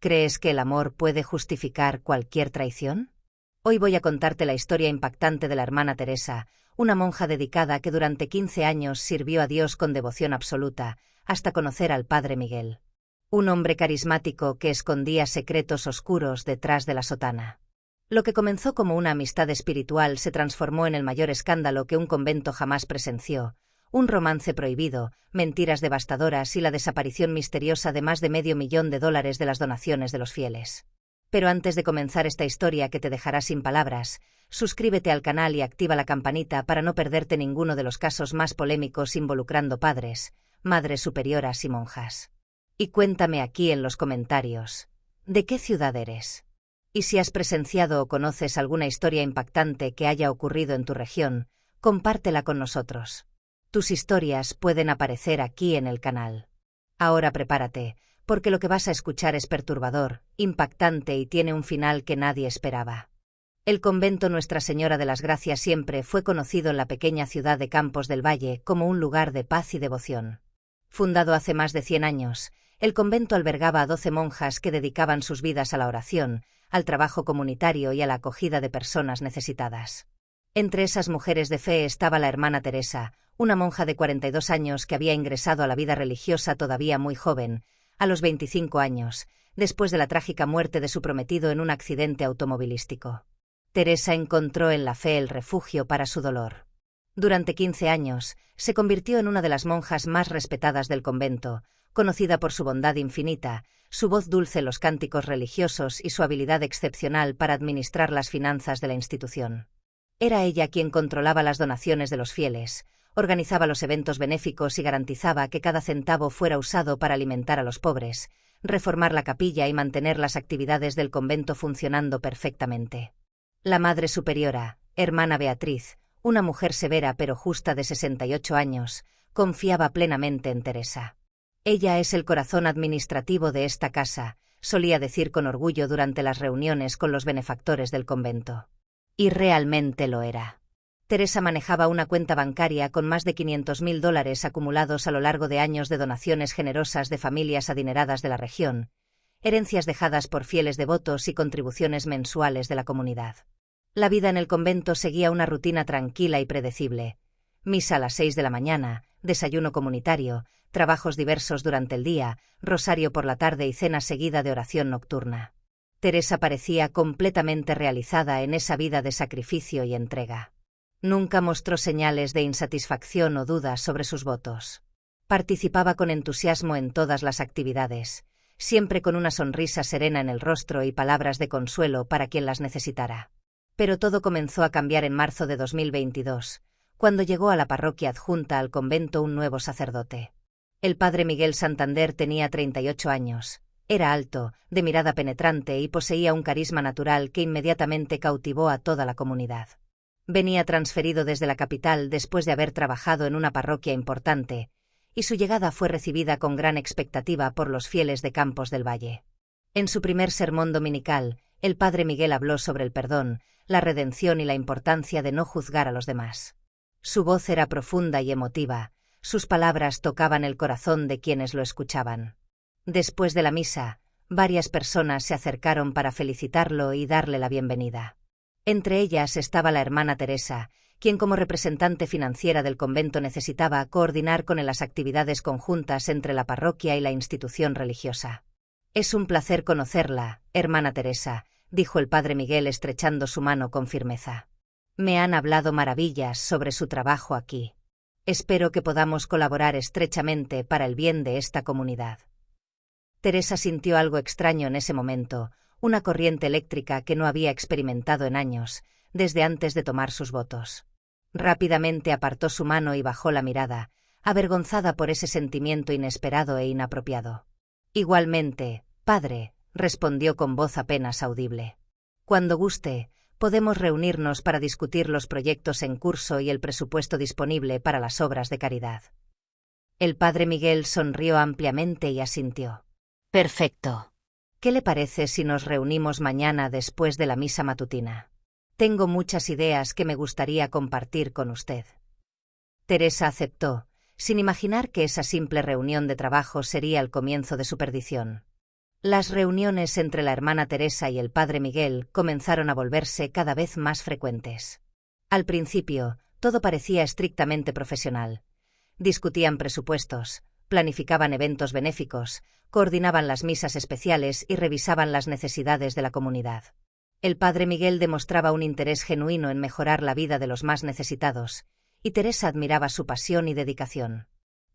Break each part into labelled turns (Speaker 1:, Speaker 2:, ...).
Speaker 1: ¿Crees que el amor puede justificar cualquier traición? Hoy voy a contarte la historia impactante de la hermana Teresa, una monja dedicada que durante 15 años sirvió a Dios con devoción absoluta, hasta conocer al Padre Miguel. Un hombre carismático que escondía secretos oscuros detrás de la sotana. Lo que comenzó como una amistad espiritual se transformó en el mayor escándalo que un convento jamás presenció: un romance prohibido, mentiras devastadoras y la desaparición misteriosa de más de $500,000 de las donaciones de los fieles. Pero antes de comenzar esta historia que te dejará sin palabras, suscríbete al canal y activa la campanita para no perderte ninguno de los casos más polémicos involucrando padres, madres superioras y monjas. Y cuéntame aquí en los comentarios, ¿de qué ciudad eres? Y si has presenciado o conoces alguna historia impactante que haya ocurrido en tu región, compártela con nosotros. Tus historias pueden aparecer aquí en el canal. Ahora prepárate, porque lo que vas a escuchar es perturbador, impactante y tiene un final que nadie esperaba. El convento Nuestra Señora de las Gracias siempre fue conocido en la pequeña ciudad de Campos del Valle como un lugar de paz y devoción. Fundado hace más de 100 años, el convento albergaba a 12 monjas que dedicaban sus vidas a la oración, al trabajo comunitario y a la acogida de personas necesitadas. Entre esas mujeres de fe estaba la hermana Teresa, una monja de 42 años que había ingresado a la vida religiosa todavía muy joven, a los 25 años, después de la trágica muerte de su prometido en un accidente automovilístico. Teresa encontró en la fe el refugio para su dolor. Durante 15 años, se convirtió en una de las monjas más respetadas del convento, conocida por su bondad infinita, su voz dulce en los cánticos religiosos y su habilidad excepcional para administrar las finanzas de la institución. Era ella quien controlaba las donaciones de los fieles, organizaba los eventos benéficos y garantizaba que cada centavo fuera usado para alimentar a los pobres, reformar la capilla y mantener las actividades del convento funcionando perfectamente. La Madre Superiora, hermana Beatriz, una mujer severa pero justa de 68 años, confiaba plenamente en Teresa. Ella es el corazón administrativo de esta casa, solía decir con orgullo durante las reuniones con los benefactores del convento. Y realmente lo era. Teresa manejaba una cuenta bancaria con más de $500,000 acumulados a lo largo de años de donaciones generosas de familias adineradas de la región, herencias dejadas por fieles devotos y contribuciones mensuales de la comunidad. La vida en el convento seguía una rutina tranquila y predecible: misa a las 6 de la mañana, desayuno comunitario, trabajos diversos durante el día, rosario por la tarde y cena seguida de oración nocturna. Teresa parecía completamente realizada en esa vida de sacrificio y entrega. Nunca mostró señales de insatisfacción o dudas sobre sus votos. Participaba con entusiasmo en todas las actividades, siempre con una sonrisa serena en el rostro y palabras de consuelo para quien las necesitara. Pero todo comenzó a cambiar en marzo de 2022, cuando llegó a la parroquia adjunta al convento un nuevo sacerdote. El padre Miguel Santander tenía 38 años. Era alto, de mirada penetrante y poseía un carisma natural que inmediatamente cautivó a toda la comunidad. Venía transferido desde la capital después de haber trabajado en una parroquia importante, y su llegada fue recibida con gran expectativa por los fieles de Campos del Valle. En su primer sermón dominical, el padre Miguel habló sobre el perdón, la redención y la importancia de no juzgar a los demás. Su voz era profunda y emotiva, sus palabras tocaban el corazón de quienes lo escuchaban. Después de la misa, varias personas se acercaron para felicitarlo y darle la bienvenida. Entre ellas estaba la hermana Teresa, quien como representante financiera del convento necesitaba coordinar con él las actividades conjuntas entre la parroquia y la institución religiosa. «Es un placer conocerla, hermana Teresa», dijo el padre Miguel estrechando su mano con firmeza. «Me han hablado maravillas sobre su trabajo aquí. Espero que podamos colaborar estrechamente para el bien de esta comunidad». Teresa sintió algo extraño en ese momento, una corriente eléctrica que no había experimentado en años, desde antes de tomar sus votos. Rápidamente apartó su mano y bajó la mirada, avergonzada por ese sentimiento inesperado e inapropiado. «Igualmente, padre», respondió con voz apenas audible. «Cuando guste, podemos reunirnos para discutir los proyectos en curso y el presupuesto disponible para las obras de caridad». El padre Miguel sonrió ampliamente y asintió. «Perfecto. ¿Qué le parece si nos reunimos mañana después de la misa matutina? Tengo muchas ideas que me gustaría compartir con usted». Teresa aceptó, sin imaginar que esa simple reunión de trabajo sería el comienzo de su perdición. Las reuniones entre la hermana Teresa y el padre Miguel comenzaron a volverse cada vez más frecuentes. Al principio, todo parecía estrictamente profesional. Discutían presupuestos, planificaban eventos benéficos, coordinaban las misas especiales y revisaban las necesidades de la comunidad. El padre Miguel demostraba un interés genuino en mejorar la vida de los más necesitados, y Teresa admiraba su pasión y dedicación.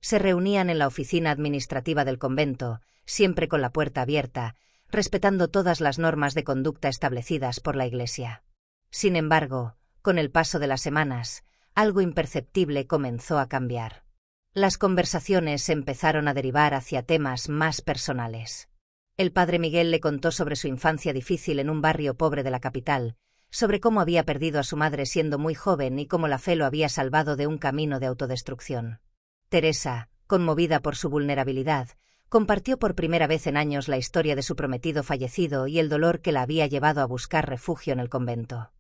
Speaker 1: Se reunían en la oficina administrativa del convento, siempre con la puerta abierta, respetando todas las normas de conducta establecidas por la Iglesia. Sin embargo, con el paso de las semanas, algo imperceptible comenzó a cambiar. Las conversaciones empezaron a derivar hacia temas más personales. El padre Miguel le contó sobre su infancia difícil en un barrio pobre de la capital, sobre cómo había perdido a su madre siendo muy joven y cómo la fe lo había salvado de un camino de autodestrucción. Teresa, conmovida por su vulnerabilidad, compartió por primera vez en años la historia de su prometido fallecido y el dolor que la había llevado a buscar refugio en el convento.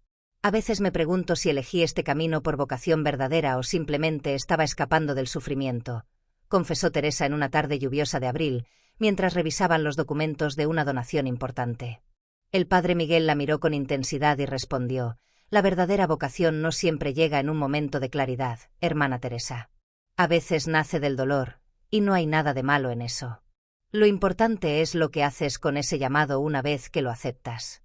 Speaker 1: A veces me pregunto si elegí este camino por vocación verdadera o simplemente estaba escapando del sufrimiento, confesó Teresa en una tarde lluviosa de abril, mientras revisaban los documentos de una donación importante. El padre Miguel la miró con intensidad y respondió: «La verdadera vocación no siempre llega en un momento de claridad, hermana Teresa. A veces nace del dolor, y no hay nada de malo en eso. Lo importante es lo que haces con ese llamado una vez que lo aceptas».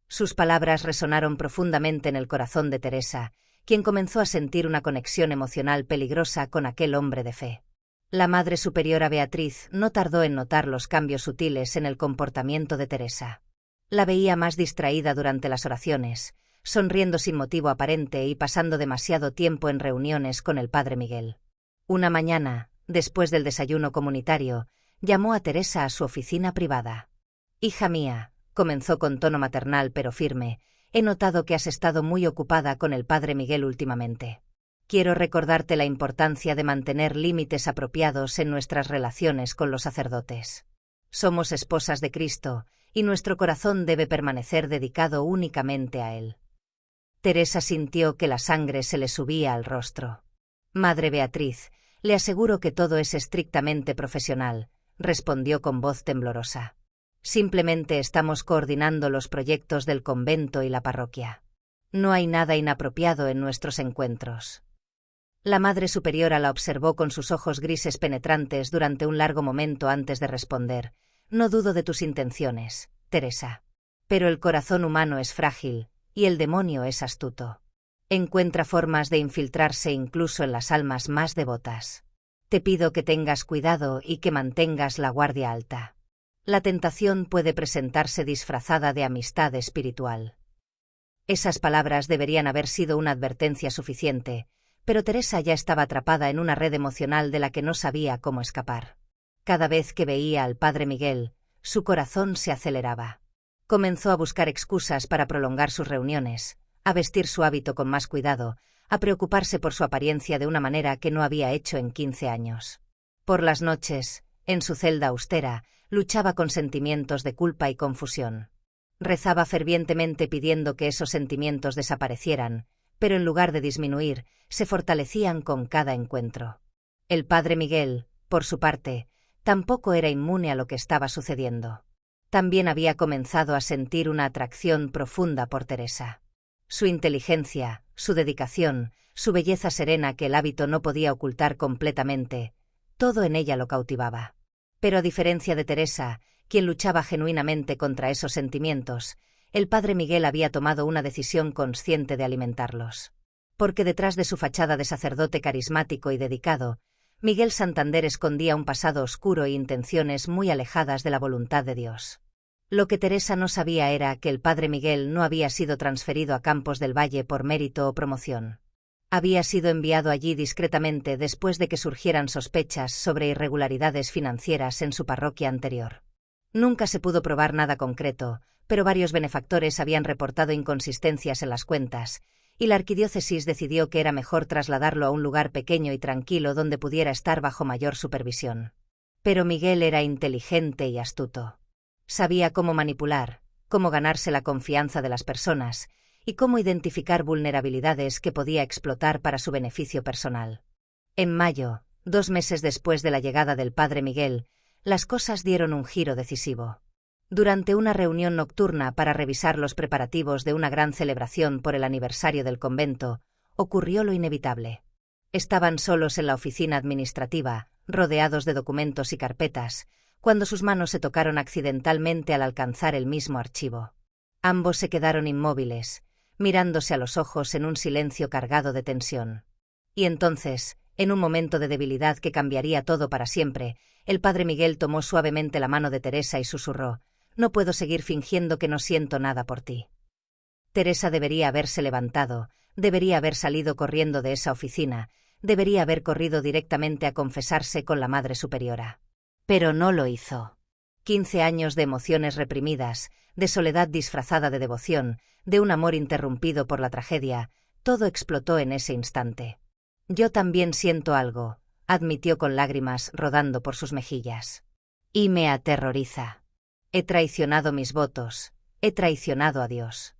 Speaker 1: Sus palabras resonaron profundamente en el corazón de Teresa, quien comenzó a sentir una conexión emocional peligrosa con aquel hombre de fe. La Madre Superiora Beatriz no tardó en notar los cambios sutiles en el comportamiento de Teresa. La veía más distraída durante las oraciones, sonriendo sin motivo aparente y pasando demasiado tiempo en reuniones con el padre Miguel. Una mañana, después del desayuno comunitario, llamó a Teresa a su oficina privada. «Hija mía», comenzó con tono maternal pero firme, «he notado que has estado muy ocupada con el padre Miguel últimamente. Quiero recordarte la importancia de mantener límites apropiados en nuestras relaciones con los sacerdotes. Somos esposas de Cristo, y nuestro corazón debe permanecer dedicado únicamente a Él». Teresa sintió que la sangre se le subía al rostro. «Madre Beatriz, le aseguro que todo es estrictamente profesional», respondió con voz temblorosa. «Simplemente estamos coordinando los proyectos del convento y la parroquia. No hay nada inapropiado en nuestros encuentros». La Madre Superiora la observó con sus ojos grises penetrantes durante un largo momento antes de responder: «No dudo de tus intenciones, Teresa. Pero el corazón humano es frágil, y el demonio es astuto. Encuentra formas de infiltrarse incluso en las almas más devotas. Te pido que tengas cuidado y que mantengas la guardia alta. La tentación puede presentarse disfrazada de amistad espiritual». Esas palabras deberían haber sido una advertencia suficiente, pero Teresa ya estaba atrapada en una red emocional de la que no sabía cómo escapar. Cada vez que veía al padre Miguel, su corazón se aceleraba. Comenzó a buscar excusas para prolongar sus reuniones, a vestir su hábito con más cuidado, a preocuparse por su apariencia de una manera que no había hecho en 15 años. Por las noches, en su celda austera, luchaba con sentimientos de culpa y confusión. Rezaba fervientemente pidiendo que esos sentimientos desaparecieran, pero en lugar de disminuir, se fortalecían con cada encuentro. El padre Miguel, por su parte, tampoco era inmune a lo que estaba sucediendo. También había comenzado a sentir una atracción profunda por Teresa. Su inteligencia, su dedicación, su belleza serena que el hábito no podía ocultar completamente, todo en ella lo cautivaba. Pero a diferencia de Teresa, quien luchaba genuinamente contra esos sentimientos, el padre Miguel había tomado una decisión consciente de alimentarlos. Porque detrás de su fachada de sacerdote carismático y dedicado, Miguel Santander escondía un pasado oscuro e intenciones muy alejadas de la voluntad de Dios. Lo que Teresa no sabía era que el padre Miguel no había sido transferido a Campos del Valle por mérito o promoción. Había sido enviado allí discretamente después de que surgieran sospechas sobre irregularidades financieras en su parroquia anterior. Nunca se pudo probar nada concreto, pero varios benefactores habían reportado inconsistencias en las cuentas, y la arquidiócesis decidió que era mejor trasladarlo a un lugar pequeño y tranquilo donde pudiera estar bajo mayor supervisión. Pero Miguel era inteligente y astuto. Sabía cómo manipular, cómo ganarse la confianza de las personas, y cómo identificar vulnerabilidades que podía explotar para su beneficio personal. En mayo, 2 meses después de la llegada del padre Miguel, las cosas dieron un giro decisivo. Durante una reunión nocturna para revisar los preparativos de una gran celebración por el aniversario del convento, ocurrió lo inevitable. Estaban solos en la oficina administrativa, rodeados de documentos y carpetas, cuando sus manos se tocaron accidentalmente al alcanzar el mismo archivo. Ambos se quedaron inmóviles, mirándose a los ojos en un silencio cargado de tensión. Y entonces, en un momento de debilidad que cambiaría todo para siempre, el padre Miguel tomó suavemente la mano de Teresa y susurró: «No puedo seguir fingiendo que no siento nada por ti». Teresa debería haberse levantado, debería haber salido corriendo de esa oficina, debería haber corrido directamente a confesarse con la Madre Superiora. Pero no lo hizo. 15 años de emociones reprimidas, de soledad disfrazada de devoción, de un amor interrumpido por la tragedia, todo explotó en ese instante. «Yo también siento algo», admitió con lágrimas rodando por sus mejillas. «Y me aterroriza. He traicionado mis votos, he traicionado a Dios».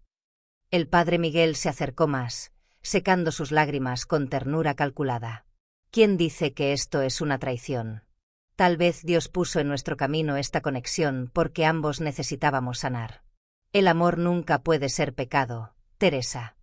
Speaker 1: El padre Miguel se acercó más, secando sus lágrimas con ternura calculada. «¿Quién dice que esto es una traición? Tal vez Dios puso en nuestro camino esta conexión porque ambos necesitábamos sanar. El amor nunca puede ser pecado, Teresa».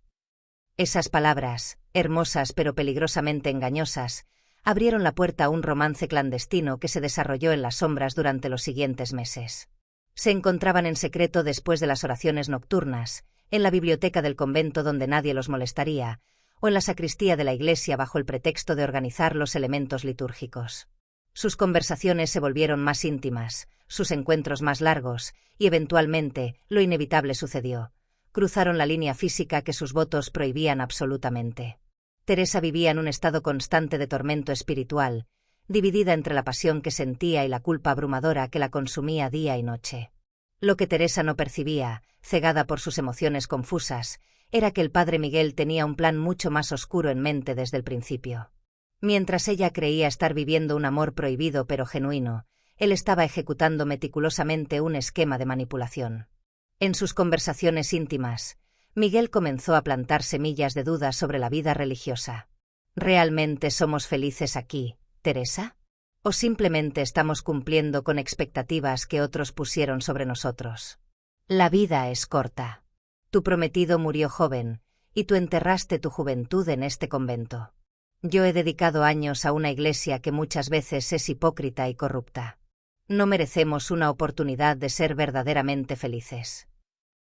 Speaker 1: Esas palabras, hermosas pero peligrosamente engañosas, abrieron la puerta a un romance clandestino que se desarrolló en las sombras durante los siguientes meses. Se encontraban en secreto después de las oraciones nocturnas, en la biblioteca del convento donde nadie los molestaría, o en la sacristía de la iglesia bajo el pretexto de organizar los elementos litúrgicos. Sus conversaciones se volvieron más íntimas, sus encuentros más largos, y eventualmente, lo inevitable sucedió. Cruzaron la línea física que sus votos prohibían absolutamente. Teresa vivía en un estado constante de tormento espiritual, dividida entre la pasión que sentía y la culpa abrumadora que la consumía día y noche. Lo que Teresa no percibía, cegada por sus emociones confusas, era que el padre Miguel tenía un plan mucho más oscuro en mente desde el principio. Mientras ella creía estar viviendo un amor prohibido pero genuino, él estaba ejecutando meticulosamente un esquema de manipulación. En sus conversaciones íntimas, Miguel comenzó a plantar semillas de duda sobre la vida religiosa. ¿Realmente somos felices aquí, Teresa? ¿O simplemente estamos cumpliendo con expectativas que otros pusieron sobre nosotros? La vida es corta. Tu prometido murió joven, y tú enterraste tu juventud en este convento. Yo he dedicado años a una iglesia que muchas veces es hipócrita y corrupta. No merecemos una oportunidad de ser verdaderamente felices.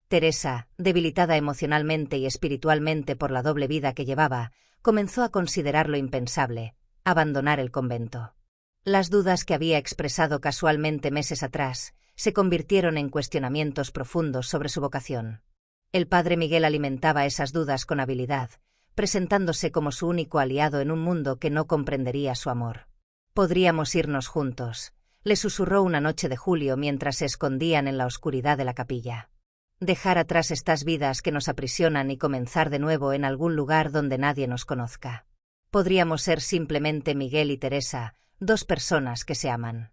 Speaker 1: Teresa, debilitada emocionalmente y espiritualmente por la doble vida que llevaba, comenzó a considerar lo impensable: abandonar el convento. Las dudas que había expresado casualmente meses atrás se convirtieron en cuestionamientos profundos sobre su vocación. El padre Miguel alimentaba esas dudas con habilidad, presentándose como su único aliado en un mundo que no comprendería su amor. «Podríamos irnos juntos», le susurró una noche de julio mientras se escondían en la oscuridad de la capilla. «Dejar atrás estas vidas que nos aprisionan y comenzar de nuevo en algún lugar donde nadie nos conozca. Podríamos ser simplemente Miguel y Teresa, dos personas que se aman».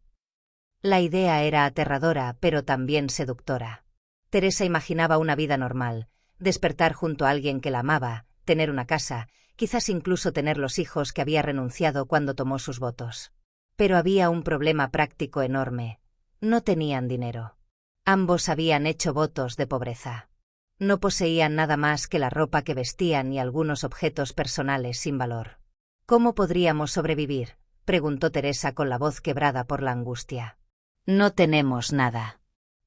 Speaker 1: La idea era aterradora, pero también seductora. Teresa imaginaba una vida normal, despertar junto a alguien que la amaba, tener una casa, quizás incluso tener los hijos que había renunciado cuando tomó sus votos. Pero había un problema práctico enorme: no tenían dinero. Ambos habían hecho votos de pobreza. No poseían nada más que la ropa que vestían y algunos objetos personales sin valor. «¿Cómo podríamos sobrevivir?», preguntó Teresa con la voz quebrada por la angustia. «No tenemos nada.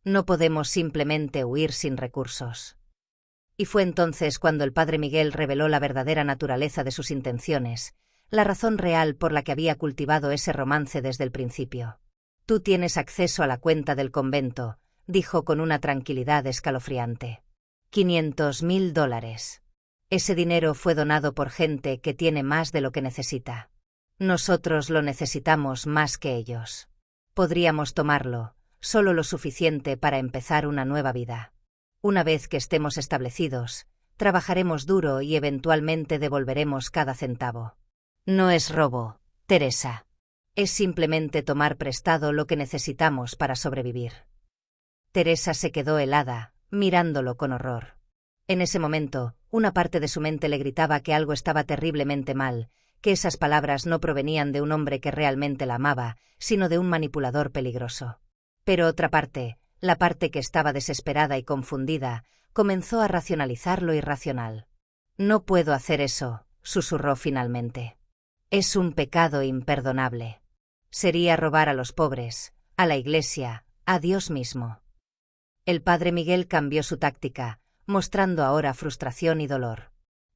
Speaker 1: No podemos simplemente huir sin recursos». Y fue entonces cuando el padre Miguel reveló la verdadera naturaleza de sus intenciones, la razón real por la que había cultivado ese romance desde el principio. «Tú tienes acceso a la cuenta del convento», dijo con una tranquilidad escalofriante. $500.000. Ese dinero fue donado por gente que tiene más de lo que necesita. Nosotros lo necesitamos más que ellos. Podríamos tomarlo, solo lo suficiente para empezar una nueva vida. Una vez que estemos establecidos, trabajaremos duro y eventualmente devolveremos cada centavo. No es robo, Teresa. Es simplemente tomar prestado lo que necesitamos para sobrevivir». Teresa se quedó helada, mirándolo con horror. En ese momento, una parte de su mente le gritaba que algo estaba terriblemente mal, que esas palabras no provenían de un hombre que realmente la amaba, sino de un manipulador peligroso. Pero otra parte, La parte que estaba desesperada y confundida comenzó a racionalizar lo irracional. «No puedo hacer eso», susurró finalmente. «Es un pecado imperdonable. Sería robar a los pobres, a la Iglesia, a Dios mismo». El padre Miguel cambió su táctica, mostrando ahora frustración y dolor.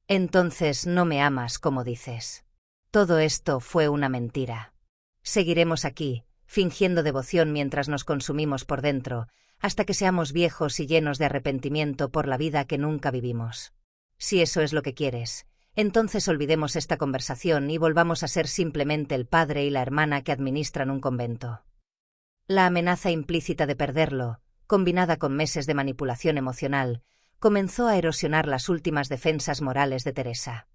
Speaker 1: «Entonces no me amas como dices. Todo esto fue una mentira. Seguiremos aquí, fingiendo devoción mientras nos consumimos por dentro, hasta que seamos viejos y llenos de arrepentimiento por la vida que nunca vivimos. Si eso es lo que quieres, entonces olvidemos esta conversación y volvamos a ser simplemente el padre y la hermana que administran un convento». La amenaza implícita de perderlo, combinada con meses de manipulación emocional, comenzó a erosionar las últimas defensas morales de Teresa.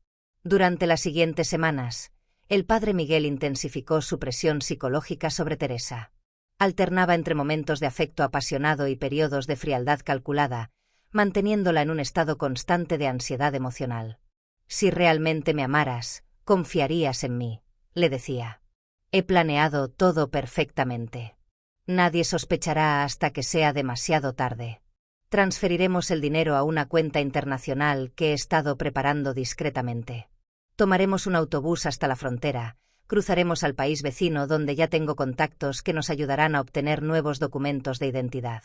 Speaker 1: Durante las siguientes semanas, el padre Miguel intensificó su presión psicológica sobre Teresa. Alternaba entre momentos de afecto apasionado y periodos de frialdad calculada, manteniéndola en un estado constante de ansiedad emocional. «Si realmente me amaras, confiarías en mí», le decía. «He planeado todo perfectamente. Nadie sospechará hasta que sea demasiado tarde. Transferiremos el dinero a una cuenta internacional que he estado preparando discretamente. Tomaremos un autobús hasta la frontera, cruzaremos al país vecino donde ya tengo contactos que nos ayudarán a obtener nuevos documentos de identidad.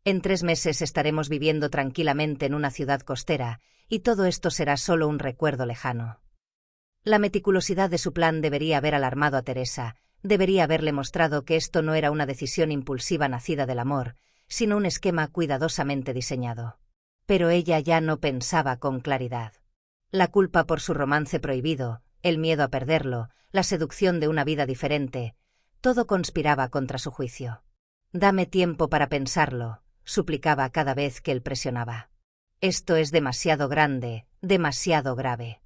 Speaker 1: En 3 meses estaremos viviendo tranquilamente en una ciudad costera, y todo esto será solo un recuerdo lejano». La meticulosidad de su plan debería haber alarmado a Teresa, debería haberle mostrado que esto no era una decisión impulsiva nacida del amor, sino un esquema cuidadosamente diseñado. Pero ella ya no pensaba con claridad. La culpa por su romance prohibido, el miedo a perderlo, la seducción de una vida diferente, todo conspiraba contra su juicio. «Dame tiempo para pensarlo», suplicaba cada vez que él presionaba. «Esto es demasiado grande, demasiado grave».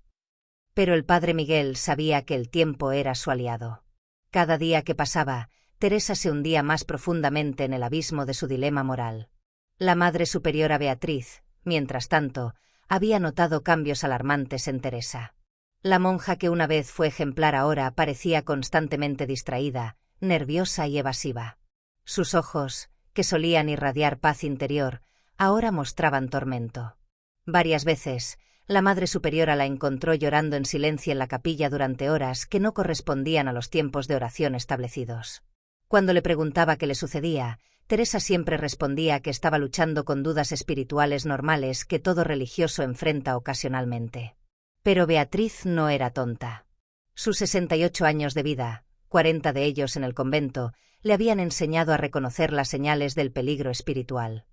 Speaker 1: Pero el padre Miguel sabía que el tiempo era su aliado. Cada día que pasaba, Teresa se hundía más profundamente en el abismo de su dilema moral. La Madre Superiora Beatriz, mientras tanto, había notado cambios alarmantes en Teresa. La monja que una vez fue ejemplar ahora parecía constantemente distraída, nerviosa y evasiva. Sus ojos, que solían irradiar paz interior, ahora mostraban tormento. Varias veces, la Madre Superiora la encontró llorando en silencio en la capilla durante horas que no correspondían a los tiempos de oración establecidos. Cuando le preguntaba qué le sucedía, Teresa siempre respondía que estaba luchando con dudas espirituales normales que todo religioso enfrenta ocasionalmente. Pero Beatriz no era tonta. Sus 68 años de vida, 40 de ellos en el convento, le habían enseñado a reconocer las señales del peligro espiritual.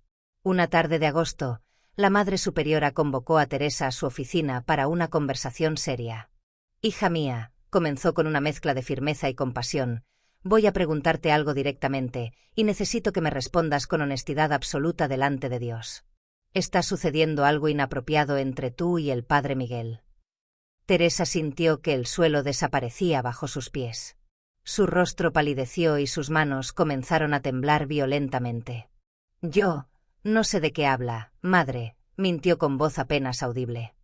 Speaker 1: Una tarde de agosto, la Madre Superiora convocó a Teresa a su oficina para una conversación seria. «Hija mía», comenzó con una mezcla de firmeza y compasión, «voy a preguntarte algo directamente, y necesito que me respondas con honestidad absoluta delante de Dios. ¿Está sucediendo algo inapropiado entre tú y el padre Miguel?» Teresa sintió que el suelo desaparecía bajo sus pies. Su rostro palideció y sus manos comenzaron a temblar violentamente. «Yo no sé de qué habla, madre», mintió con voz apenas audible.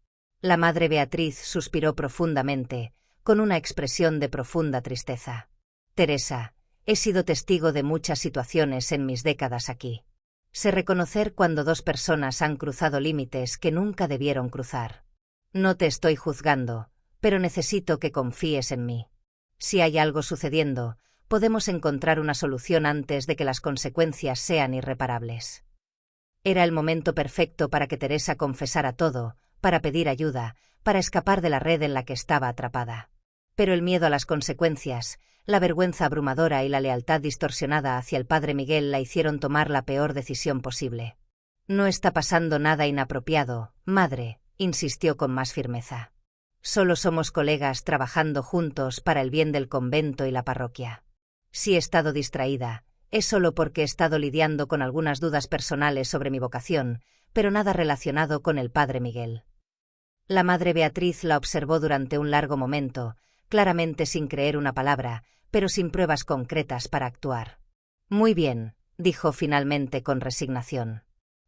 Speaker 1: La Madre Beatriz suspiró profundamente, con una expresión de profunda tristeza. «Teresa, he sido testigo de muchas situaciones en mis décadas aquí. Sé reconocer cuando 2 personas han cruzado límites que nunca debieron cruzar. No te estoy juzgando, pero necesito que confíes en mí. Si hay algo sucediendo, podemos encontrar una solución antes de que las consecuencias sean irreparables». Era el momento perfecto para que Teresa confesara todo, para pedir ayuda, para escapar de la red en la que estaba atrapada. Pero el miedo a las consecuencias, la vergüenza abrumadora y la lealtad distorsionada hacia el padre Miguel la hicieron tomar la peor decisión posible. «No está pasando nada inapropiado, madre», insistió con más firmeza. «Solo somos colegas trabajando juntos para el bien del convento y la parroquia. Si he estado distraída, es solo porque he estado lidiando con algunas dudas personales sobre mi vocación, pero nada relacionado con el padre Miguel». La Madre Beatriz la observó durante un largo momento, claramente sin creer una palabra, pero sin pruebas concretas para actuar. «Muy bien», dijo finalmente con resignación.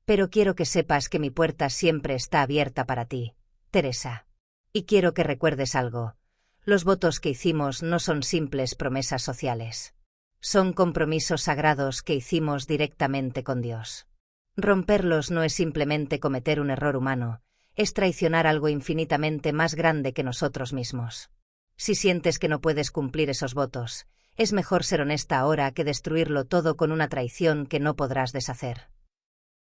Speaker 1: «Pero quiero que sepas que mi puerta siempre está abierta para ti, Teresa. Y quiero que recuerdes algo. Los votos que hicimos no son simples promesas sociales. Son compromisos sagrados que hicimos directamente con Dios. Romperlos no es simplemente cometer un error humano, es traicionar algo infinitamente más grande que nosotros mismos. Si sientes que no puedes cumplir esos votos, es mejor ser honesta ahora que destruirlo todo con una traición que no podrás deshacer.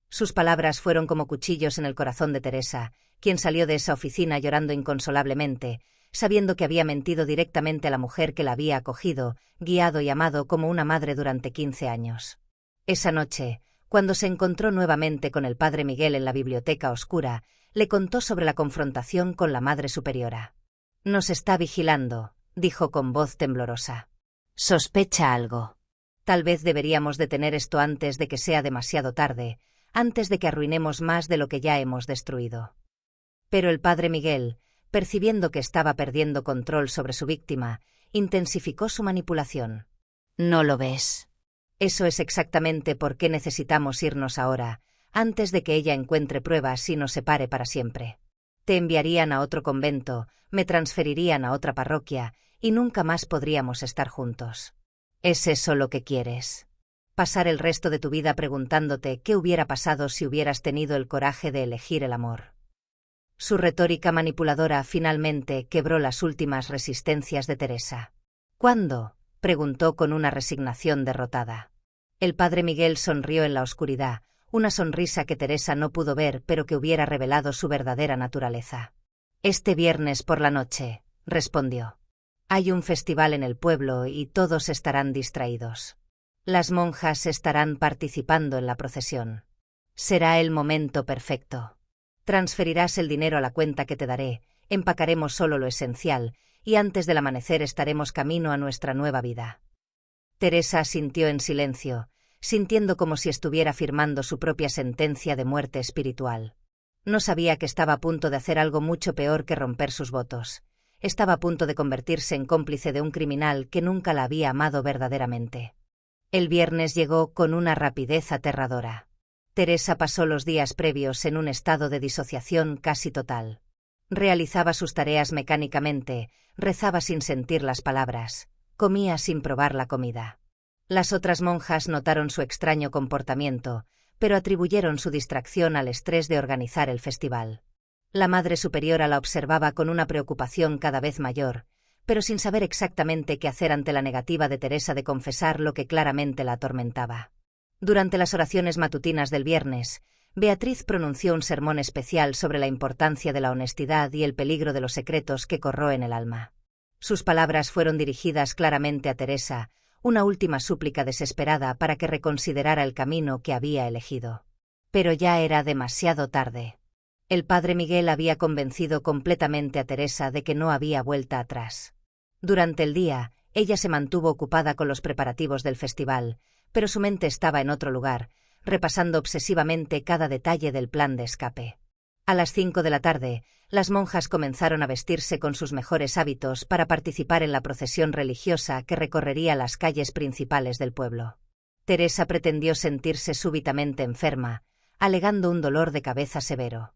Speaker 1: Sus palabras fueron como cuchillos en el corazón de Teresa, quien salió de esa oficina llorando inconsolablemente, sabiendo que había mentido directamente a la mujer que la había acogido, guiado y amado como una madre durante 15 años. Esa noche, cuando se encontró nuevamente con el padre Miguel en la biblioteca oscura, le contó sobre la confrontación con la Madre Superiora. «Nos está vigilando», dijo con voz temblorosa. «Sospecha algo. Tal vez deberíamos detener esto antes de que sea demasiado tarde, antes de que arruinemos más de lo que ya hemos destruido». Pero el padre Miguel, percibiendo que estaba perdiendo control sobre su víctima, intensificó su manipulación. «¿No lo ves? Eso es exactamente por qué necesitamos irnos ahora, antes de que ella encuentre pruebas y nos separe para siempre. Te enviarían a otro convento, me transferirían a otra parroquia, y nunca más podríamos estar juntos. ¿Es eso lo que quieres? Pasar el resto de tu vida preguntándote qué hubiera pasado si hubieras tenido el coraje de elegir el amor». Su retórica manipuladora finalmente quebró las últimas resistencias de Teresa. «¿Cuándo?», preguntó con una resignación derrotada. El padre Miguel sonrió en la oscuridad, una sonrisa que Teresa no pudo ver pero que hubiera revelado su verdadera naturaleza. «Este viernes por la noche», respondió. «Hay un festival en el pueblo y todos estarán distraídos. Las monjas estarán participando en la procesión. Será el momento perfecto. Transferirás el dinero a la cuenta que te daré, empacaremos solo lo esencial, y antes del amanecer estaremos camino a nuestra nueva vida». Teresa asintió en silencio, sintiendo como si estuviera firmando su propia sentencia de muerte espiritual. No sabía que estaba a punto de hacer algo mucho peor que romper sus votos. Estaba a punto de convertirse en cómplice de un criminal que nunca la había amado verdaderamente. El viernes llegó con una rapidez aterradora. Teresa pasó los días previos en un estado de disociación casi total. Realizaba sus tareas mecánicamente, rezaba sin sentir las palabras, comía sin probar la comida. Las otras monjas notaron su extraño comportamiento, pero atribuyeron su distracción al estrés de organizar el festival. La Madre Superiora la observaba con una preocupación cada vez mayor, pero sin saber exactamente qué hacer ante la negativa de Teresa de confesar lo que claramente la atormentaba. Durante las oraciones matutinas del viernes, Beatriz pronunció un sermón especial sobre la importancia de la honestidad y el peligro de los secretos que corroen el alma. Sus palabras fueron dirigidas claramente a Teresa, una última súplica desesperada para que reconsiderara el camino que había elegido. Pero ya era demasiado tarde. El padre Miguel había convencido completamente a Teresa de que no había vuelta atrás. Durante el día, ella se mantuvo ocupada con los preparativos del festival, pero su mente estaba en otro lugar, repasando obsesivamente cada detalle del plan de escape. A las 5 de la tarde, las monjas comenzaron a vestirse con sus mejores hábitos para participar en la procesión religiosa que recorrería las calles principales del pueblo. Teresa pretendió sentirse súbitamente enferma, alegando un dolor de cabeza severo.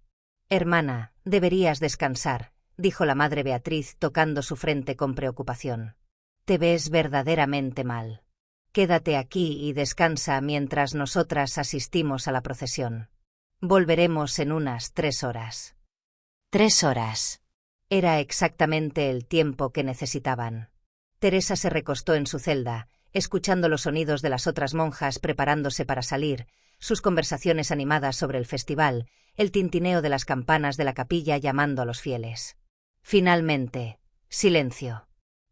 Speaker 1: «Hermana, deberías descansar», dijo la madre Beatriz tocando su frente con preocupación. «Te ves verdaderamente mal. Quédate aquí y descansa mientras nosotras asistimos a la procesión. Volveremos en unas 3 horas». 3 horas. Era exactamente el tiempo que necesitaban. Teresa se recostó en su celda, escuchando los sonidos de las otras monjas preparándose para salir, sus conversaciones animadas sobre el festival, el tintineo de las campanas de la capilla llamando a los fieles. Finalmente, silencio.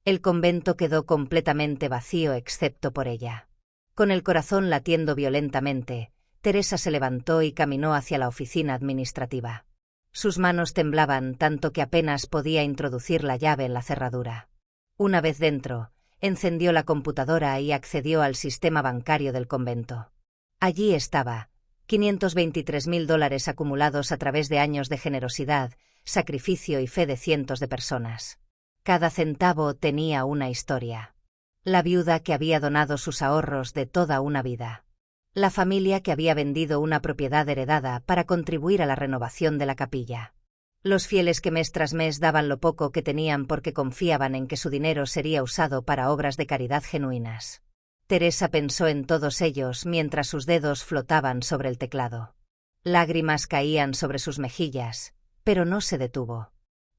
Speaker 1: El convento quedó completamente vacío excepto por ella. Con el corazón latiendo violentamente, Teresa se levantó y caminó hacia la oficina administrativa. Sus manos temblaban tanto que apenas podía introducir la llave en la cerradura. Una vez dentro, encendió la computadora y accedió al sistema bancario del convento. Allí estaba, $523.000 acumulados a través de años de generosidad, sacrificio y fe de cientos de personas. Cada centavo tenía una historia. La viuda que había donado sus ahorros de toda una vida. La familia que había vendido una propiedad heredada para contribuir a la renovación de la capilla. Los fieles que mes tras mes daban lo poco que tenían porque confiaban en que su dinero sería usado para obras de caridad genuinas. Teresa pensó en todos ellos mientras sus dedos flotaban sobre el teclado. Lágrimas caían sobre sus mejillas, pero no se detuvo.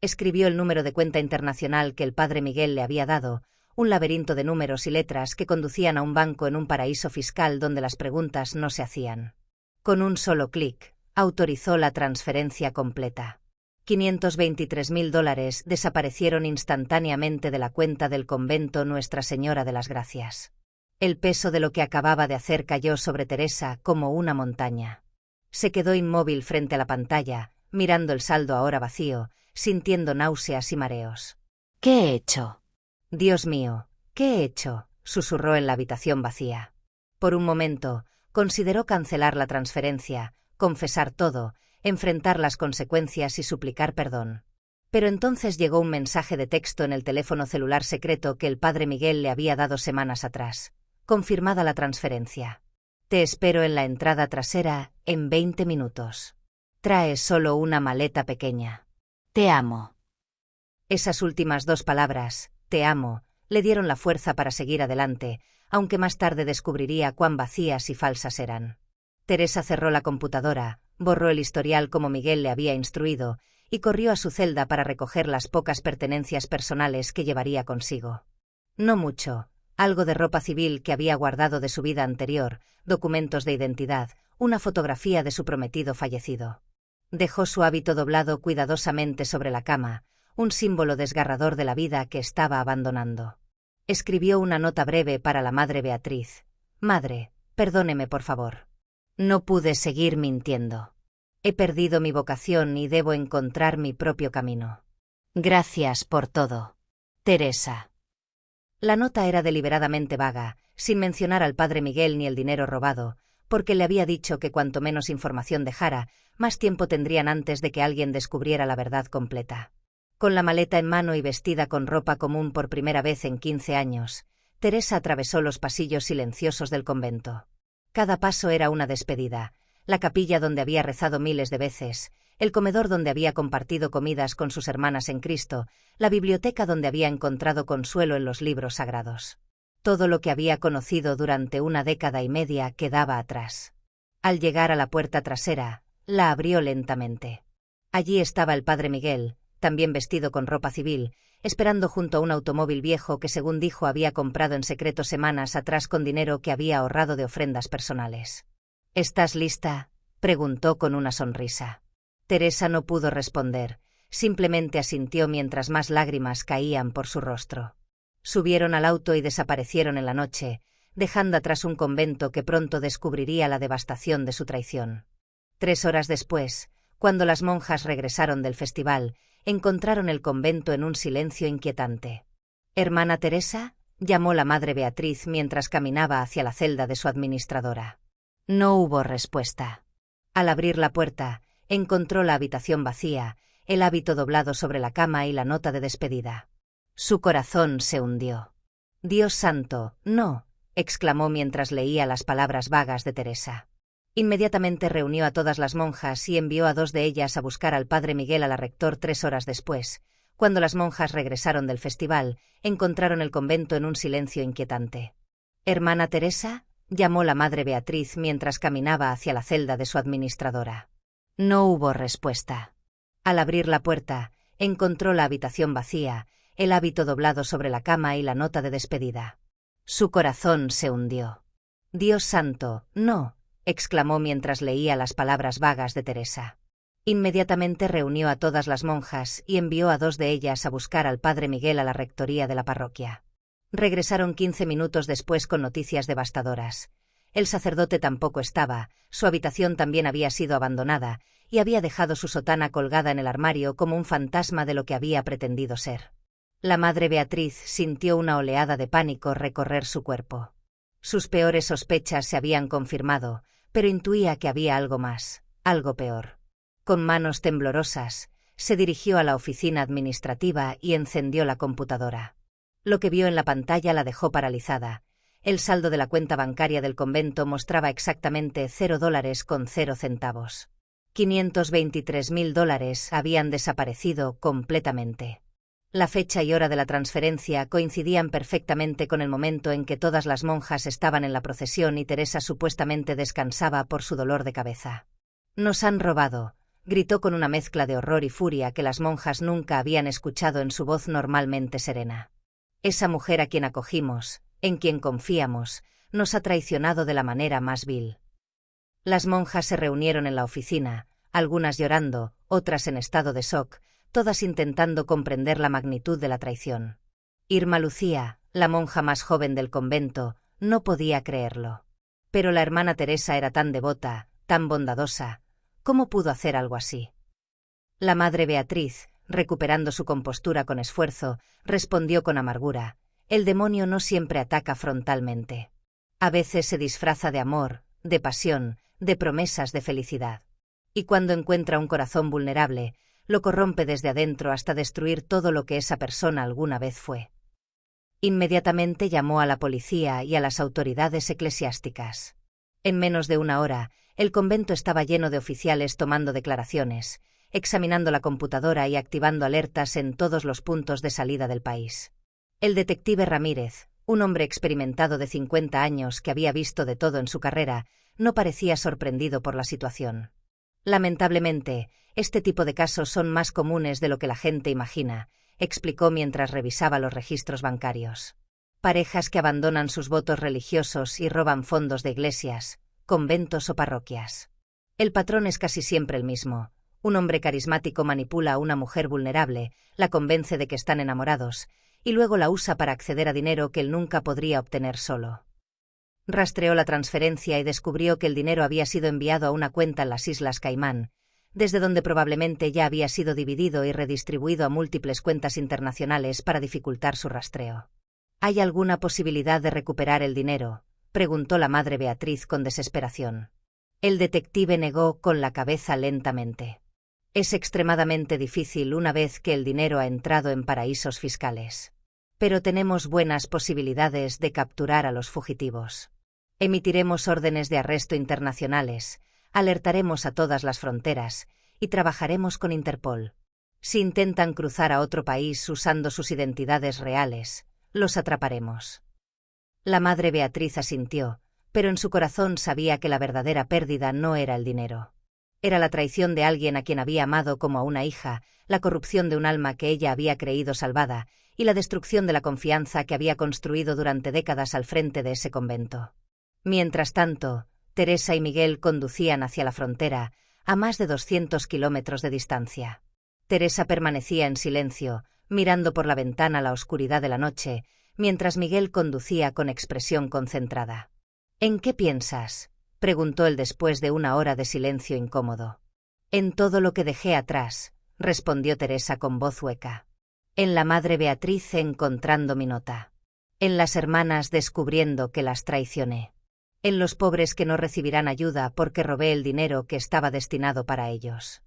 Speaker 1: Escribió el número de cuenta internacional que el padre Miguel le había dado, un laberinto de números y letras que conducían a un banco en un paraíso fiscal donde las preguntas no se hacían. Con un solo clic, autorizó la transferencia completa. $523.000 desaparecieron instantáneamente de la cuenta del convento Nuestra Señora de las Gracias. El peso de lo que acababa de hacer cayó sobre Teresa como una montaña. Se quedó inmóvil frente a la pantalla, mirando el saldo ahora vacío, sintiendo náuseas y mareos.
Speaker 2: ¿Qué he hecho?
Speaker 1: Dios mío, ¿qué he hecho?, susurró en la habitación vacía. Por un momento, consideró cancelar la transferencia, confesar todo, enfrentar las consecuencias y suplicar perdón. Pero entonces llegó un mensaje de texto en el teléfono celular secreto que el padre Miguel le había dado semanas atrás. Confirmada la transferencia. Te espero en la entrada trasera en 20 minutos. Trae solo una maleta pequeña.
Speaker 2: Te amo.
Speaker 1: Esas últimas 2 palabras, te amo, le dieron la fuerza para seguir adelante, aunque más tarde descubriría cuán vacías y falsas eran. Teresa cerró la computadora, borró el historial como Miguel le había instruido, y corrió a su celda para recoger las pocas pertenencias personales que llevaría consigo. No mucho, algo de ropa civil que había guardado de su vida anterior, documentos de identidad, una fotografía de su prometido fallecido. Dejó su hábito doblado cuidadosamente sobre la cama, un símbolo desgarrador de la vida que estaba abandonando. Escribió una nota breve para la madre Beatriz. Madre, perdóneme por favor. No pude seguir mintiendo. He perdido mi vocación y debo encontrar mi propio camino. Gracias por todo. Teresa. La nota era deliberadamente vaga, sin mencionar al padre Miguel ni el dinero robado, porque le había dicho que cuanto menos información dejara, más tiempo tendrían antes de que alguien descubriera la verdad completa. Con la maleta en mano y vestida con ropa común por primera vez en 15 años, Teresa atravesó los pasillos silenciosos del convento. Cada paso era una despedida, la capilla donde había rezado miles de veces, el comedor donde había compartido comidas con sus hermanas en Cristo, la biblioteca donde había encontrado consuelo en los libros sagrados. Todo lo que había conocido durante una década y media quedaba atrás. Al llegar a la puerta trasera, la abrió lentamente. Allí estaba el padre Miguel, también vestido con ropa civil, esperando junto a un automóvil viejo que según dijo había comprado en secreto semanas atrás con dinero que había ahorrado de ofrendas personales. ¿Estás lista?, preguntó con una sonrisa. Teresa no pudo responder, simplemente asintió mientras más lágrimas caían por su rostro. Subieron al auto y desaparecieron en la noche, dejando atrás un convento que pronto descubriría la devastación de su traición. 3 horas después, cuando las monjas regresaron del festival, encontraron el convento en un silencio inquietante. «¿Hermana Teresa?», llamó la madre Beatriz mientras caminaba hacia la celda de su administradora. No hubo respuesta. Al abrir la puerta, encontró la habitación vacía, el hábito doblado sobre la cama y la nota de despedida. Su corazón se hundió. «Dios santo, no», exclamó mientras leía las palabras vagas de Teresa. Inmediatamente reunió a todas las monjas y envió a 2 de ellas a buscar al padre Miguel a la rector 3 horas después. Cuando las monjas regresaron del festival, encontraron el convento en un silencio inquietante. «¿Hermana Teresa?», llamó la madre Beatriz mientras caminaba hacia la celda de su administradora. No hubo respuesta. Al abrir la puerta, encontró la habitación vacía, el hábito doblado sobre la cama y la nota de despedida. Su corazón se hundió. «Dios santo, no», exclamó mientras leía las palabras vagas de Teresa. Inmediatamente reunió a todas las monjas y envió a 2 de ellas a buscar al padre Miguel a la rectoría de la parroquia. Regresaron 15 minutos después con noticias devastadoras. El sacerdote tampoco estaba, su habitación también había sido abandonada, y había dejado su sotana colgada en el armario como un fantasma de lo que había pretendido ser. La madre Beatriz sintió una oleada de pánico recorrer su cuerpo. Sus peores sospechas se habían confirmado, pero intuía que había algo más, algo peor. Con manos temblorosas, se dirigió a la oficina administrativa y encendió la computadora. Lo que vio en la pantalla la dejó paralizada. El saldo de la cuenta bancaria del convento mostraba exactamente $0 con 0 centavos. $523.000 habían desaparecido completamente. La fecha y hora de la transferencia coincidían perfectamente con el momento en que todas las monjas estaban en la procesión y Teresa supuestamente descansaba por su dolor de cabeza. «Nos han robado», gritó con una mezcla de horror y furia que las monjas nunca habían escuchado en su voz normalmente serena. «Esa mujer a quien acogimos, en quien confiamos, nos ha traicionado de la manera más vil». Las monjas se reunieron en la oficina, algunas llorando, otras en estado de shock, todas intentando comprender la magnitud de la traición. Irma Lucía, la monja más joven del convento, no podía creerlo. Pero la hermana Teresa era tan devota, tan bondadosa. ¿Cómo pudo hacer algo así? La madre Beatriz, recuperando su compostura con esfuerzo, respondió con amargura: «El demonio no siempre ataca frontalmente. A veces se disfraza de amor, de pasión, de promesas de felicidad. Y cuando encuentra un corazón vulnerable, lo corrompe desde adentro hasta destruir todo lo que esa persona alguna vez fue». Inmediatamente llamó a la policía y a las autoridades eclesiásticas. En menos de una hora, el convento estaba lleno de oficiales tomando declaraciones, examinando la computadora y activando alertas en todos los puntos de salida del país. El detective Ramírez, un hombre experimentado de 50 años que había visto de todo en su carrera, no parecía sorprendido por la situación. «Lamentablemente, este tipo de casos son más comunes de lo que la gente imagina», explicó mientras revisaba los registros bancarios. «Parejas que abandonan sus votos religiosos y roban fondos de iglesias, conventos o parroquias. El patrón es casi siempre el mismo. Un hombre carismático manipula a una mujer vulnerable, la convence de que están enamorados, y luego la usa para acceder a dinero que él nunca podría obtener solo». Rastreó la transferencia y descubrió que el dinero había sido enviado a una cuenta en las Islas Caimán, desde donde probablemente ya había sido dividido y redistribuido a múltiples cuentas internacionales para dificultar su rastreo. «¿Hay alguna posibilidad de recuperar el dinero?», preguntó la madre Beatriz con desesperación. El detective negó con la cabeza lentamente. «Es extremadamente difícil una vez que el dinero ha entrado en paraísos fiscales. Pero tenemos buenas posibilidades de capturar a los fugitivos. Emitiremos órdenes de arresto internacionales, alertaremos a todas las fronteras y trabajaremos con Interpol. Si intentan cruzar a otro país usando sus identidades reales, los atraparemos». La madre Beatriz asintió, pero en su corazón sabía que la verdadera pérdida no era el dinero. Era la traición de alguien a quien había amado como a una hija, la corrupción de un alma que ella había creído salvada y la destrucción de la confianza que había construido durante décadas al frente de ese convento. Mientras tanto, Teresa y Miguel conducían hacia la frontera, a más de 200 kilómetros de distancia. Teresa permanecía en silencio, mirando por la ventana la oscuridad de la noche, mientras Miguel conducía con expresión concentrada. «¿En qué piensas?», preguntó él después de una hora de silencio incómodo. «En todo lo que dejé atrás», respondió Teresa con voz hueca. «En la madre Beatriz encontrando mi nota. En las hermanas descubriendo que las traicioné. En los pobres que no recibirán ayuda porque robé el dinero que estaba destinado para ellos».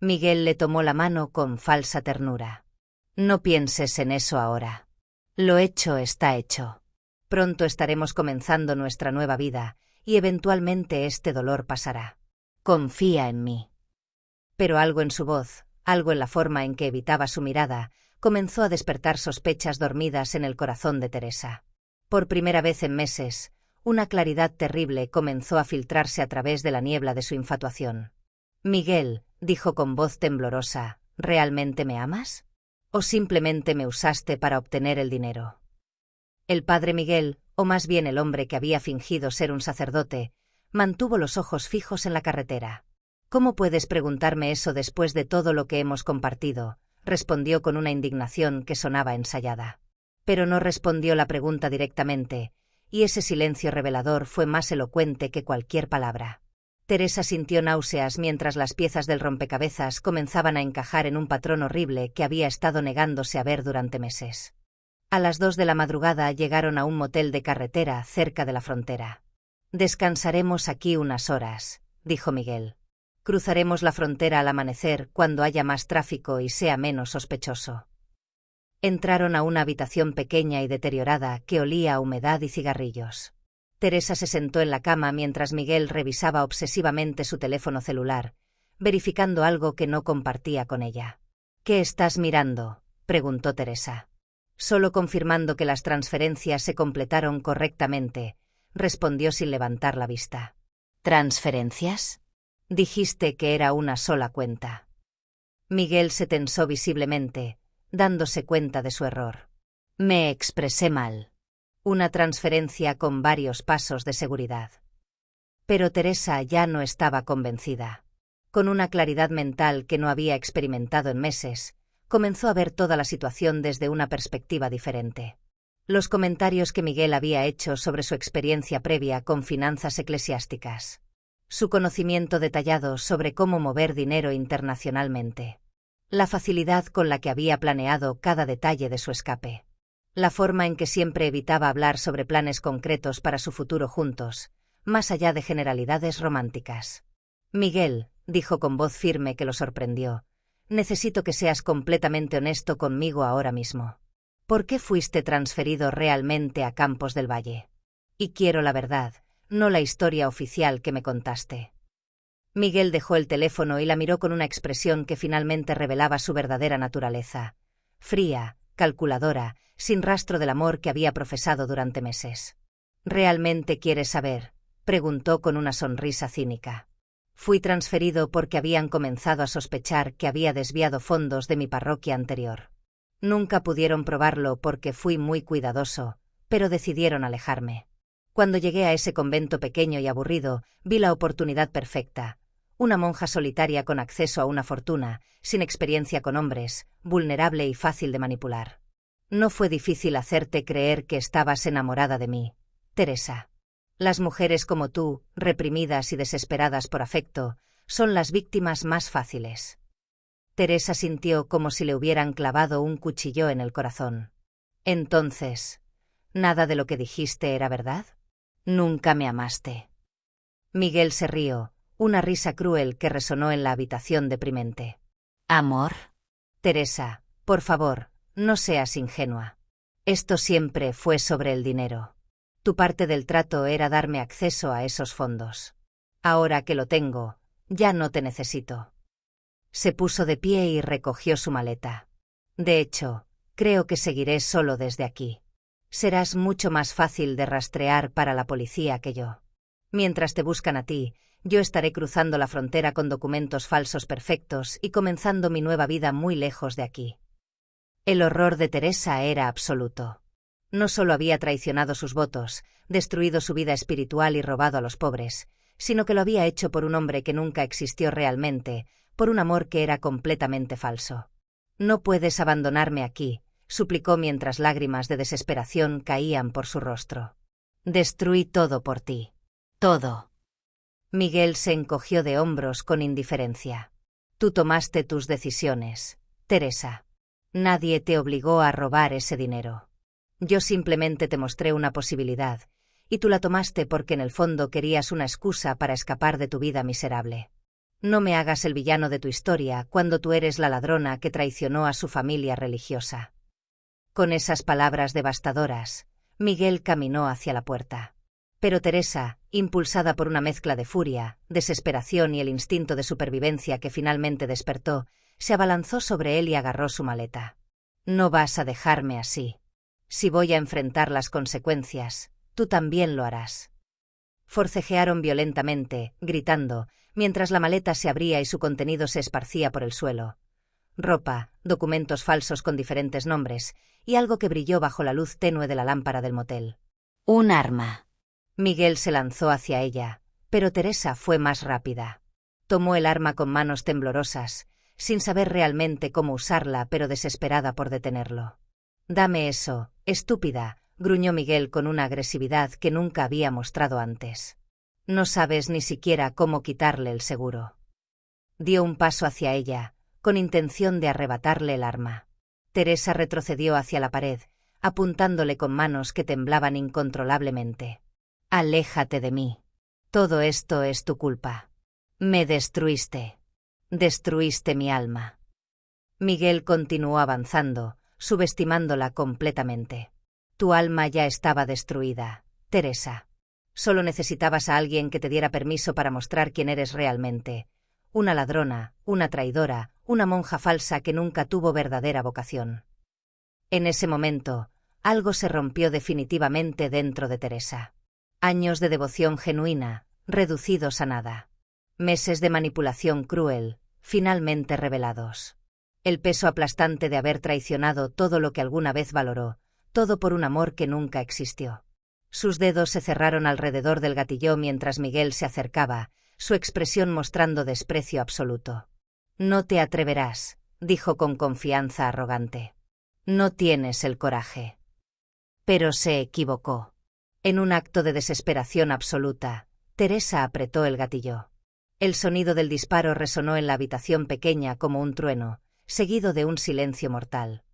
Speaker 1: Miguel le tomó la mano con falsa ternura. «No pienses en eso ahora. Lo hecho está hecho. Pronto estaremos comenzando nuestra nueva vida, y eventualmente este dolor pasará. Confía en mí». Pero algo en su voz, algo en la forma en que evitaba su mirada, comenzó a despertar sospechas dormidas en el corazón de Teresa. Por primera vez en meses, una claridad terrible comenzó a filtrarse a través de la niebla de su infatuación. «Miguel», dijo con voz temblorosa, «¿realmente me amas? ¿O simplemente me usaste para obtener el dinero?». El padre Miguel, o más bien el hombre que había fingido ser un sacerdote, mantuvo los ojos fijos en la carretera. «¿Cómo puedes preguntarme eso después de todo lo que hemos compartido?», respondió con una indignación que sonaba ensayada. Pero no respondió la pregunta directamente, y ese silencio revelador fue más elocuente que cualquier palabra. Teresa sintió náuseas mientras las piezas del rompecabezas comenzaban a encajar en un patrón horrible que había estado negándose a ver durante meses. A las 2 de la madrugada llegaron a un motel de carretera cerca de la frontera. «Descansaremos aquí unas horas», dijo Miguel. «Cruzaremos la frontera al amanecer cuando haya más tráfico y sea menos sospechoso». Entraron a una habitación pequeña y deteriorada que olía a humedad y cigarrillos. Teresa se sentó en la cama mientras Miguel revisaba obsesivamente su teléfono celular, verificando algo que no compartía con ella. «¿Qué estás mirando?», preguntó Teresa. Solo confirmando que las transferencias se completaron correctamente, respondió sin levantar la vista.
Speaker 2: ¿Transferencias?
Speaker 1: Dijiste que era una sola cuenta. Miguel se tensó visiblemente, dándose cuenta de su error.
Speaker 2: Me expresé mal.
Speaker 1: Una transferencia con varios pasos de seguridad. Pero Teresa ya no estaba convencida. Con una claridad mental que no había experimentado en meses, comenzó a ver toda la situación desde una perspectiva diferente. Los comentarios que Miguel había hecho sobre su experiencia previa con finanzas eclesiásticas. Su conocimiento detallado sobre cómo mover dinero internacionalmente. La facilidad con la que había planeado cada detalle de su escape. La forma en que siempre evitaba hablar sobre planes concretos para su futuro juntos, más allá de generalidades románticas. Miguel, dijo con voz firme que lo sorprendió, necesito que seas completamente honesto conmigo ahora mismo. ¿Por qué fuiste transferido realmente a Campos del Valle? Y quiero la verdad, no la historia oficial que me contaste. Miguel dejó el teléfono y la miró con una expresión que finalmente revelaba su verdadera naturaleza. Fría, calculadora, sin rastro del amor que había profesado durante meses. ¿Realmente quieres saber?, preguntó con una sonrisa cínica. Fui transferido porque habían comenzado a sospechar que había desviado fondos de mi parroquia anterior. Nunca pudieron probarlo porque fui muy cuidadoso, pero decidieron alejarme. Cuando llegué a ese convento pequeño y aburrido, vi la oportunidad perfecta. Una monja solitaria con acceso a una fortuna, sin experiencia con hombres, vulnerable y fácil de manipular. No fue difícil hacerte creer que estabas enamorada de mí, Teresa. Las mujeres como tú, reprimidas y desesperadas por afecto, son las víctimas más fáciles. Teresa sintió como si le hubieran clavado un cuchillo en el corazón. Entonces, ¿nada de lo que dijiste era verdad? Nunca me amaste. Miguel se rió, una risa cruel que resonó en la habitación deprimente.
Speaker 2: ¿Amor?
Speaker 1: Teresa, por favor, no seas ingenua. Esto siempre fue sobre el dinero. Tu parte del trato era darme acceso a esos fondos. Ahora que lo tengo, ya no te necesito. Se puso de pie y recogió su maleta. De hecho, creo que seguiré solo desde aquí. Serás mucho más fácil de rastrear para la policía que yo. Mientras te buscan a ti, yo estaré cruzando la frontera con documentos falsos perfectos y comenzando mi nueva vida muy lejos de aquí. El horror de Teresa era absoluto. No solo había traicionado sus votos, destruido su vida espiritual y robado a los pobres, sino que lo había hecho por un hombre que nunca existió realmente, por un amor que era completamente falso. No puedes abandonarme aquí, suplicó mientras lágrimas de desesperación caían por su rostro. Destruí todo por ti. Todo. Miguel se encogió de hombros con indiferencia. Tú tomaste tus decisiones, Teresa. Nadie te obligó a robar ese dinero. Yo simplemente te mostré una posibilidad, y tú la tomaste porque en el fondo querías una excusa para escapar de tu vida miserable. No me hagas el villano de tu historia cuando tú eres la ladrona que traicionó a su familia religiosa. Con esas palabras devastadoras, Miguel caminó hacia la puerta. Pero Teresa, impulsada por una mezcla de furia, desesperación y el instinto de supervivencia que finalmente despertó, se abalanzó sobre él y agarró su maleta. No vas a dejarme así. Si voy a enfrentar las consecuencias, tú también lo harás. Forcejearon violentamente, gritando, mientras la maleta se abría y su contenido se esparcía por el suelo. Ropa, documentos falsos con diferentes nombres, y algo que brilló bajo la luz tenue de la lámpara del motel.
Speaker 2: Un arma.
Speaker 1: Miguel se lanzó hacia ella, pero Teresa fue más rápida. Tomó el arma con manos temblorosas, sin saber realmente cómo usarla, pero desesperada por detenerlo. Dame eso, estúpida, gruñó Miguel con una agresividad que nunca había mostrado antes. No sabes ni siquiera cómo quitarle el seguro. Dio un paso hacia ella, con intención de arrebatarle el arma. Teresa retrocedió hacia la pared, apuntándole con manos que temblaban incontrolablemente. Aléjate de mí. Todo esto es tu culpa. Me destruiste. Destruiste mi alma. Miguel continuó avanzando, subestimándola completamente. Tu alma ya estaba destruida, Teresa. Solo necesitabas a alguien que te diera permiso para mostrar quién eres realmente. Una ladrona, una traidora, una monja falsa que nunca tuvo verdadera vocación. En ese momento, algo se rompió definitivamente dentro de Teresa. Años de devoción genuina, reducidos a nada. Meses de manipulación cruel, finalmente revelados. El peso aplastante de haber traicionado todo lo que alguna vez valoró, todo por un amor que nunca existió. Sus dedos se cerraron alrededor del gatillo mientras Miguel se acercaba, su expresión mostrando desprecio absoluto. «No te atreverás», dijo con confianza arrogante. «No tienes el coraje». Pero se equivocó. En un acto de desesperación absoluta, Teresa apretó el gatillo. El sonido del disparo resonó en la habitación pequeña como un trueno, seguido de un silencio mortal.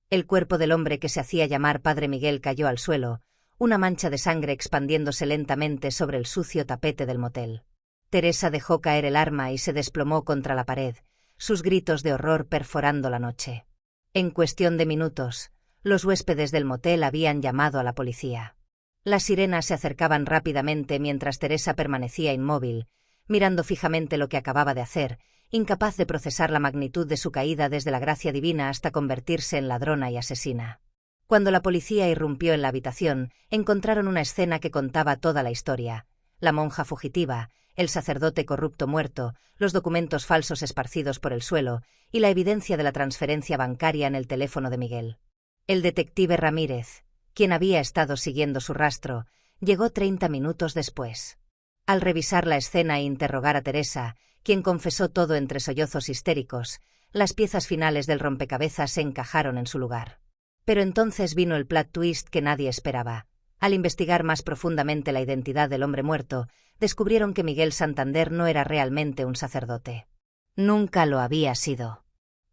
Speaker 1: El cuerpo del hombre que se hacía llamar Padre Miguel cayó al suelo, una mancha de sangre expandiéndose lentamente sobre el sucio tapete del motel. Teresa dejó caer el arma y se desplomó contra la pared, sus gritos de horror perforando la noche. En cuestión de minutos, los huéspedes del motel habían llamado a la policía. Las sirenas se acercaban rápidamente mientras Teresa permanecía inmóvil, mirando fijamente lo que acababa de hacer, incapaz de procesar la magnitud de su caída desde la gracia divina hasta convertirse en ladrona y asesina. Cuando la policía irrumpió en la habitación, encontraron una escena que contaba toda la historia: la monja fugitiva, el sacerdote corrupto muerto, los documentos falsos esparcidos por el suelo y la evidencia de la transferencia bancaria en el teléfono de Miguel. El detective Ramírez, quien había estado siguiendo su rastro, llegó 30 minutos después. Al revisar la escena e interrogar a Teresa, quien confesó todo entre sollozos histéricos, las piezas finales del rompecabezas se encajaron en su lugar. Pero entonces vino el plot twist que nadie esperaba. Al investigar más profundamente la identidad del hombre muerto, descubrieron que Miguel Santander no era realmente un sacerdote. Nunca lo había sido.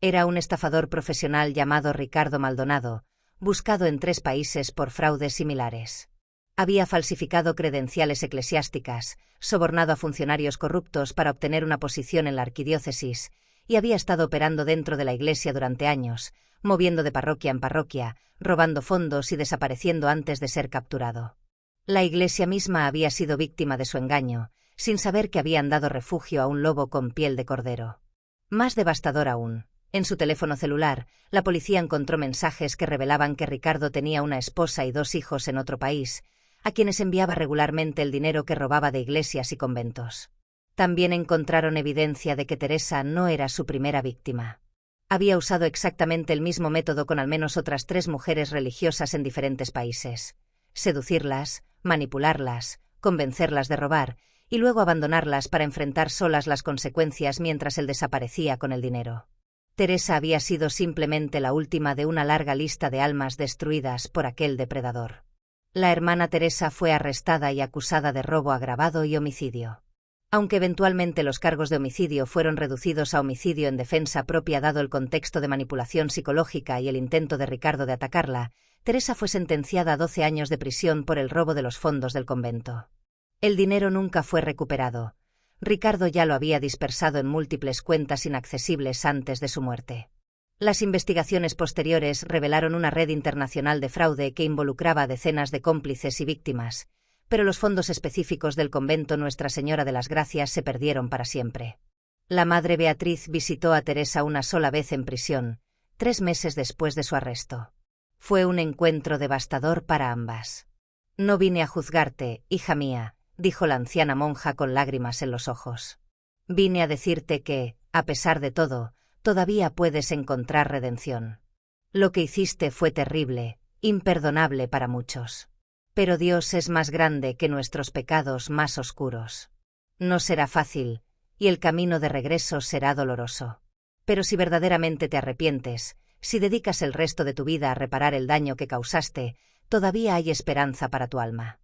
Speaker 1: Era un estafador profesional llamado Ricardo Maldonado, buscado en 3 países por fraudes similares. Había falsificado credenciales eclesiásticas, sobornado a funcionarios corruptos para obtener una posición en la arquidiócesis, y había estado operando dentro de la iglesia durante años, moviendo de parroquia en parroquia, robando fondos y desapareciendo antes de ser capturado. La iglesia misma había sido víctima de su engaño, sin saber que habían dado refugio a un lobo con piel de cordero. Más devastador aún, en su teléfono celular, la policía encontró mensajes que revelaban que Ricardo tenía una esposa y 2 hijos en otro país, a quienes enviaba regularmente el dinero que robaba de iglesias y conventos. También encontraron evidencia de que Teresa no era su primera víctima. Había usado exactamente el mismo método con al menos otras 3 mujeres religiosas en diferentes países: seducirlas, manipularlas, convencerlas de robar y luego abandonarlas para enfrentar solas las consecuencias mientras él desaparecía con el dinero. Teresa había sido simplemente la última de una larga lista de almas destruidas por aquel depredador. La hermana Teresa fue arrestada y acusada de robo agravado y homicidio. Aunque eventualmente los cargos de homicidio fueron reducidos a homicidio en defensa propia dado el contexto de manipulación psicológica y el intento de Ricardo de atacarla, Teresa fue sentenciada a 12 años de prisión por el robo de los fondos del convento. El dinero nunca fue recuperado. Ricardo ya lo había dispersado en múltiples cuentas inaccesibles antes de su muerte. Las investigaciones posteriores revelaron una red internacional de fraude que involucraba a decenas de cómplices y víctimas, pero los fondos específicos del convento Nuestra Señora de las Gracias se perdieron para siempre. La madre Beatriz visitó a Teresa una sola vez en prisión, 3 meses después de su arresto. Fue un encuentro devastador para ambas. «No vine a juzgarte, hija mía», dijo la anciana monja con lágrimas en los ojos. «Vine a decirte que, a pesar de todo, todavía puedes encontrar redención. Lo que hiciste fue terrible, imperdonable para muchos. Pero Dios es más grande que nuestros pecados más oscuros. No será fácil, y el camino de regreso será doloroso. Pero si verdaderamente te arrepientes, si dedicas el resto de tu vida a reparar el daño que causaste, todavía hay esperanza para tu alma».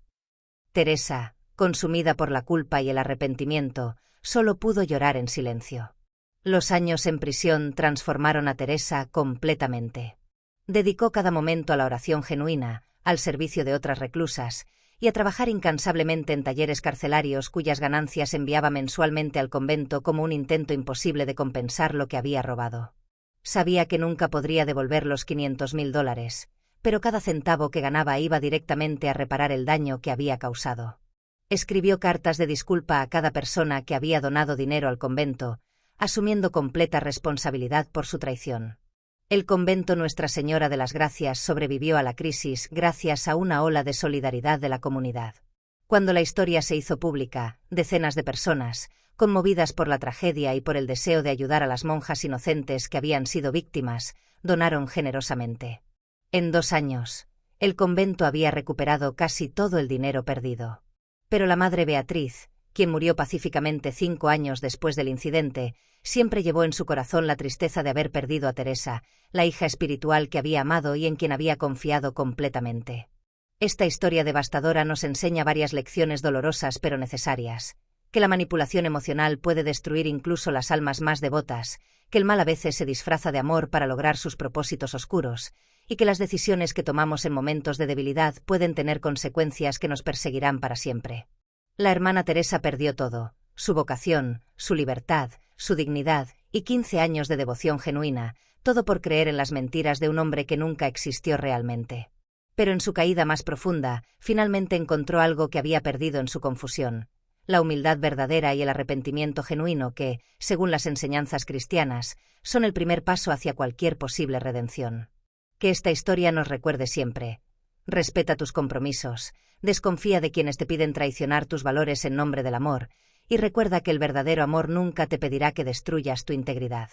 Speaker 1: Teresa, consumida por la culpa y el arrepentimiento, solo pudo llorar en silencio. Los años en prisión transformaron a Teresa completamente. Dedicó cada momento a la oración genuina, al servicio de otras reclusas, y a trabajar incansablemente en talleres carcelarios cuyas ganancias enviaba mensualmente al convento como un intento imposible de compensar lo que había robado. Sabía que nunca podría devolver los $500.000, pero cada centavo que ganaba iba directamente a reparar el daño que había causado. Escribió cartas de disculpa a cada persona que había donado dinero al convento, asumiendo completa responsabilidad por su traición. El convento Nuestra Señora de las Gracias sobrevivió a la crisis gracias a una ola de solidaridad de la comunidad. Cuando la historia se hizo pública, decenas de personas, conmovidas por la tragedia y por el deseo de ayudar a las monjas inocentes que habían sido víctimas, donaron generosamente. En 2 años, el convento había recuperado casi todo el dinero perdido. Pero la madre Beatriz, quien murió pacíficamente 5 años después del incidente, siempre llevó en su corazón la tristeza de haber perdido a Teresa, la hija espiritual que había amado y en quien había confiado completamente. Esta historia devastadora nos enseña varias lecciones dolorosas pero necesarias: que la manipulación emocional puede destruir incluso las almas más devotas, que el mal a veces se disfraza de amor para lograr sus propósitos oscuros, y que las decisiones que tomamos en momentos de debilidad pueden tener consecuencias que nos perseguirán para siempre. La hermana Teresa perdió todo: su vocación, su libertad, su dignidad y 15 años de devoción genuina, todo por creer en las mentiras de un hombre que nunca existió realmente. Pero en su caída más profunda, finalmente encontró algo que había perdido en su confusión: la humildad verdadera y el arrepentimiento genuino que, según las enseñanzas cristianas, son el primer paso hacia cualquier posible redención. Que esta historia nos recuerde siempre: respeta tus compromisos, desconfía de quienes te piden traicionar tus valores en nombre del amor, y recuerda que el verdadero amor nunca te pedirá que destruyas tu integridad.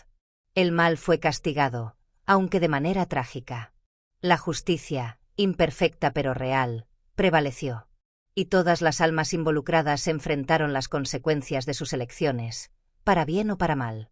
Speaker 1: El mal fue castigado, aunque de manera trágica. La justicia, imperfecta pero real, prevaleció. Y todas las almas involucradas enfrentaron las consecuencias de sus elecciones, para bien o para mal.